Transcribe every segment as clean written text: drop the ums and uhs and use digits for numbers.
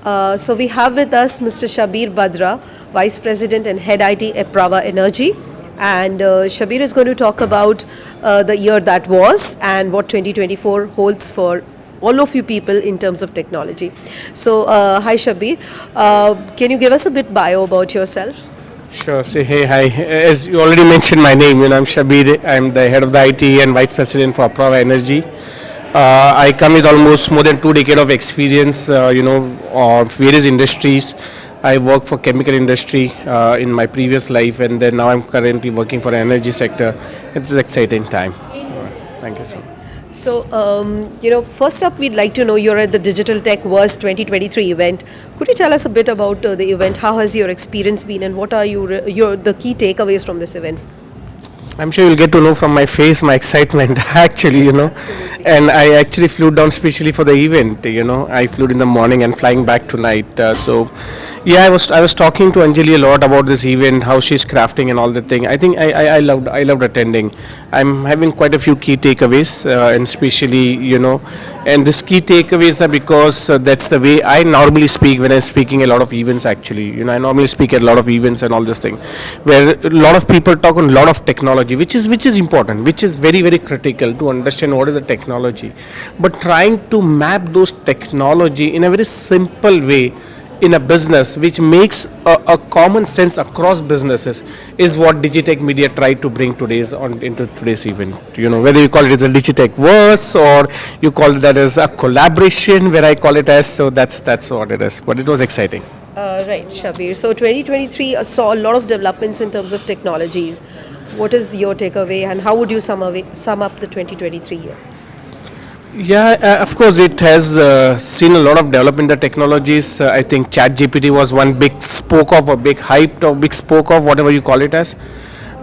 So we have with us Mr. Shabbir Badra, Vice President and Head IT at Prava Energy. And Shabbir is going to talk about the year that was and what 2024 holds for all of you people in terms of technology. So, hi Shabbir, can you give us a bit bio about yourself? Sure. Say hey, hi. As you already mentioned my name, I'm Shabbir. I'm the head of the IT and vice president for Prava Energy. I come with almost more than 2 decades of experience, of various industries. I worked for chemical industry in my previous life, and then now I'm currently working for the energy sector. It's an exciting time. Thank you so much. So, first up, we'd like to know you're at the Digital Tech Wars 2023 event. Could you tell us a bit about the event? How has your experience been, and what are the key takeaways from this event? I'm sure you'll get to know from my face my excitement actually, Absolutely. and I actually flew down specially for the event. I flew in the morning and flying back tonight. So yeah, I was talking to Anjali a lot about this event, how she's crafting and all the thing. I think I loved attending. I'm having quite a few key takeaways, and especially and these key takeaways are because that's the way I normally speak when I'm speaking a lot of events. Actually, I normally speak at a lot of events and all this thing, where a lot of people talk on a lot of technology, which is important, which is very very critical to understand what is the technology, but trying to map those technology in a very simple way in a business which makes a common sense across businesses is what Digitech Media tried to bring into today's event. Whether you call it as a Digitech verse or you call it that as a collaboration, where I call it as, so that's what it is. But it was exciting. Right, Shabbir. So 2023 saw a lot of developments in terms of technologies. What is your takeaway, and how would you sum up the 2023 year? Yeah, of course, it has seen a lot of development in the technologies. I think ChatGPT was one big spoke of, or big hyped, or big spoke of, whatever you call it as.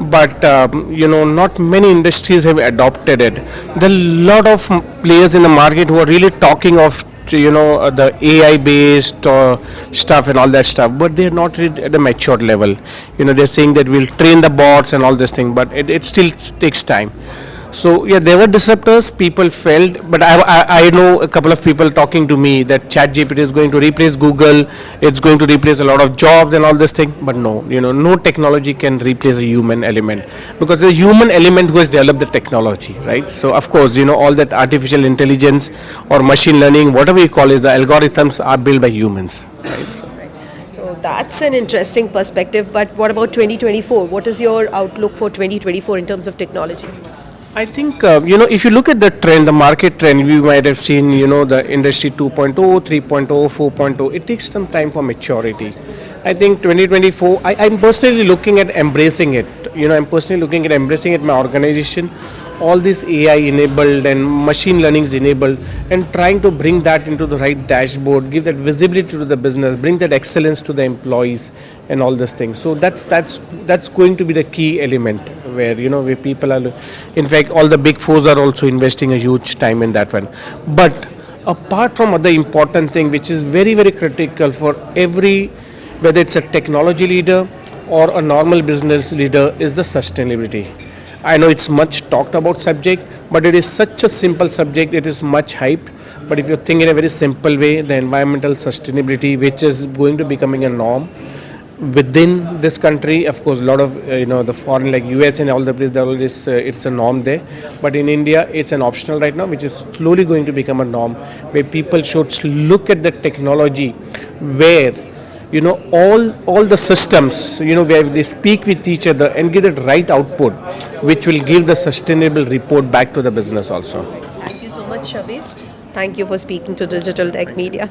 But not many industries have adopted it. There are a lot of players in the market who are really talking of the AI based stuff and all that stuff, but they're not really at a mature level. They're saying that we'll train the bots and all this thing, but it still takes time. So yeah, there were disruptors. People felt, but I know a couple of people talking to me that ChatGPT is going to replace Google. It's going to replace a lot of jobs and all this thing. But no, no technology can replace a human element, because the human element who has developed the technology, right? So of course, all that artificial intelligence or machine learning, whatever you call it, the algorithms are built by humans, right? So that's an interesting perspective. But what about 2024? What is your outlook for 2024 in terms of technology? I think, if you look at the trend, the market trend, we might have seen, the industry 2.0, 3.0, 4.0. It takes some time for maturity. I think 2024, I'm personally looking at embracing it. I'm personally looking at embracing it, my organization, all this AI enabled and machine learning is enabled, and trying to bring that into the right dashboard, give that visibility to the business, bring that excellence to the employees and all these things. So that's going to be the key element where, where people are, in fact, all the big fours are also investing a huge time in that one. But apart from other important thing, which is very, very critical for every, whether it's a technology leader or a normal business leader, is the sustainability. I know it's much talked about subject, but it is such a simple subject. It is much hyped. But if you think in a very simple way, the environmental sustainability, which is going to becoming a norm within this country, of course, a lot of the foreign like US and all the places, there is it's a norm there. But in India, it's an optional right now, which is slowly going to become a norm, where people should look at the technology where all the systems where they speak with each other and give the right output, which will give the sustainable report back to the business also. Thank you so much, Shabbir. Thank you for speaking to Digital Tech Media.